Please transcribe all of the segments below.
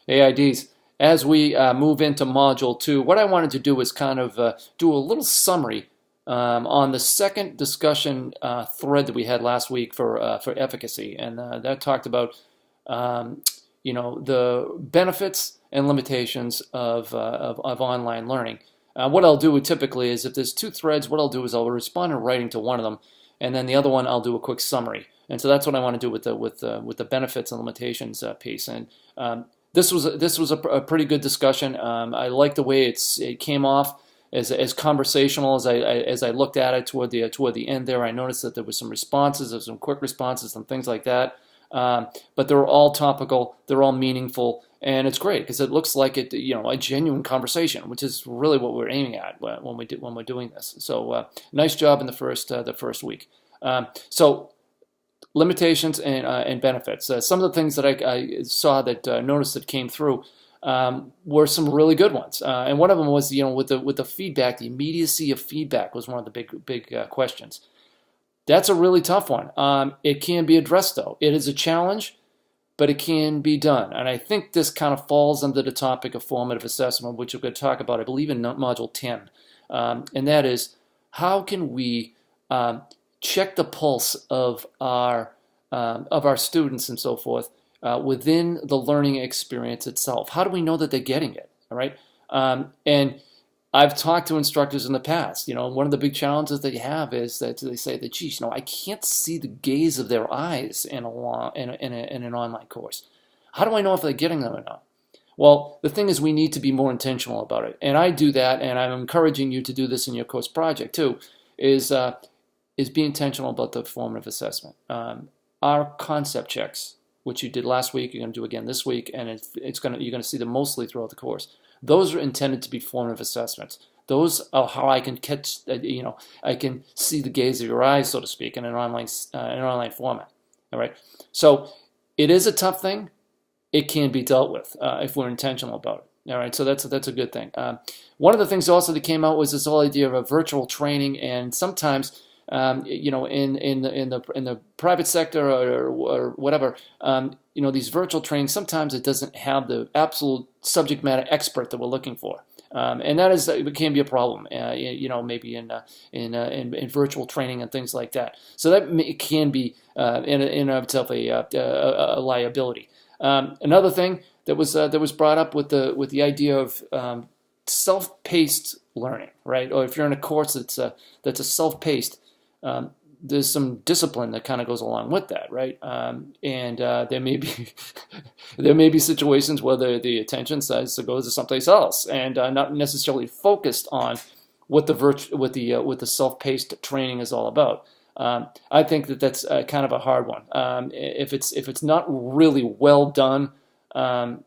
AIDs. As we move into Module 2, what I wanted to do was kind of do a little summary on the second discussion thread that we had last week for efficacy, and that talked about the benefits and limitations of online learning. What I'll do typically is if there's two threads, what I'll do is I'll respond in writing to one of them, and then the other one I'll do a quick summary. And so that's what I want to do with the benefits and limitations piece. And this was a pretty good discussion. I like the way it came off as conversational as I looked at it toward the end there. I noticed that there was some responses, some quick responses, and things like that. But they're all topical. They're all meaningful. And it's great because it looks like a genuine conversation, which is really what we're aiming at when we're doing this. So nice job in the first week. So limitations and benefits. Some of the things that I saw that noticed that came through were some really good ones. And one of them was with the feedback, the immediacy of feedback was one of the big questions. That's a really tough one. It can be addressed though. It is a challenge, but it can be done. And I think this kind of falls under the topic of formative assessment, which we're going to talk about, I believe, in Module 10. And that is, how can we check the pulse of our students and so forth within the learning experience itself? How do we know that they're getting it? All right. And I've talked to instructors in the past. One of the big challenges that you have is that they say that, geez, I can't see the gaze of their eyes in an online course. How do I know if they're getting them or not? Well, the thing is, we need to be more intentional about it, and I do that, and I'm encouraging you to do this in your course project too. Is be intentional about the formative assessment. Our concept checks, which you did last week, you're going to do again this week, and you're going to see them mostly throughout the course. Those are intended to be formative assessments. Those are how I can catch, I can see the gaze of your eyes, so to speak, in an online format. All right. So it is a tough thing. It can be dealt with if we're intentional about it. All right. So that's a good thing. One of the things also that came out was this whole idea of a virtual training, and sometimes in the private sector or whatever, these virtual trainings, sometimes it doesn't have the absolute subject matter expert that we're looking for, and it can be a problem. Maybe in virtual training and things like that. So it can be in and of itself a liability. Another thing that was brought up with the idea of self-paced learning, right? Or if you're in a course that's a self-paced, there's some discipline that kind of goes along with that, right? And there may be situations where the attention goes to someplace else and not necessarily focused on what the self-paced training is all about. I think that's kind of a hard one. If it's not really well done, and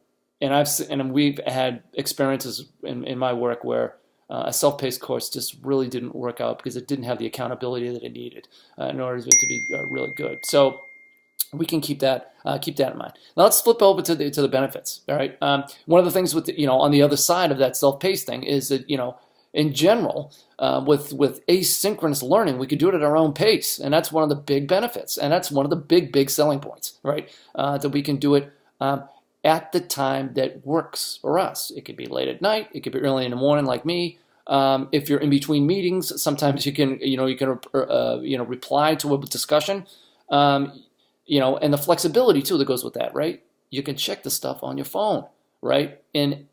we've had experiences in my work where a self-paced course just really didn't work out because it didn't have the accountability that it needed in order for it to be really good. So we can keep that in mind. Now let's flip over to the benefits. All right. One of the things with on the other side of that self-paced thing is that in general with asynchronous learning, we could do it at our own pace, and that's one of the big benefits, and that's one of the big selling points, right? That we can do it at the time that works for us. It could be late at night. It could be early in the morning, like me. If you're in between meetings, sometimes you can reply to a discussion, and the flexibility too that goes with that, right? You can check the stuff on your phone, right? In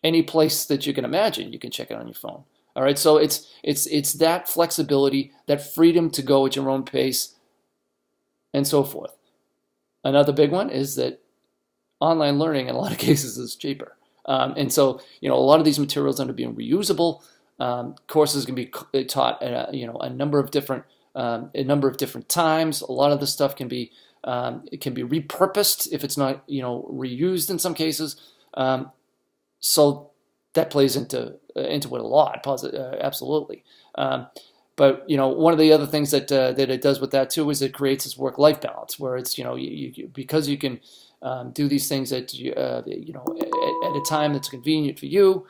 any place that you can imagine, you can check it on your phone. All right, so it's that flexibility, that freedom to go at your own pace, and so forth. Another big one is that online learning in a lot of cases is cheaper. And so, a lot of these materials end up being reusable. Courses can be taught at a number of different times. A lot of the stuff can be repurposed if it's not reused in some cases. So that plays into it a lot, absolutely. But one of the other things that it does with that too is it creates this work-life balance where it's because you can do these things at at a time that's convenient for you.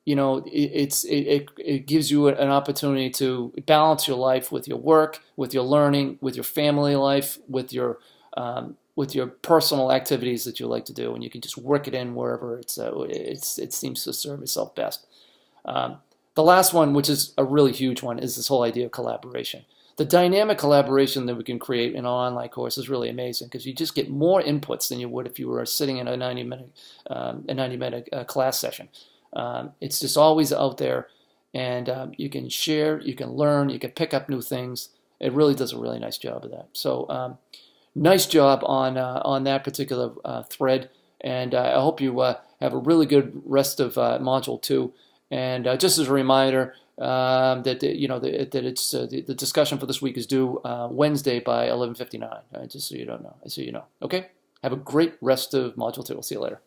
It gives you an opportunity to balance your life with your work, with your learning, with your family life, with your with your personal activities that you like to do, and you can just work it in wherever it seems to serve itself best. The last one, which is a really huge one, is this whole idea of collaboration. The dynamic collaboration that we can create in an online course is really amazing because you just get more inputs than you would if you were sitting in a 90-minute class session. It's just always out there, and you can share, you can learn, you can pick up new things. It really does a really nice job of that. So nice job on that particular thread, and I hope you have a really good rest of Module 2. And just as a reminder, that it's the discussion for this week is due Wednesday by 11:59. Just so you don't know, Okay. Have a great rest of Module 2. We'll see you later.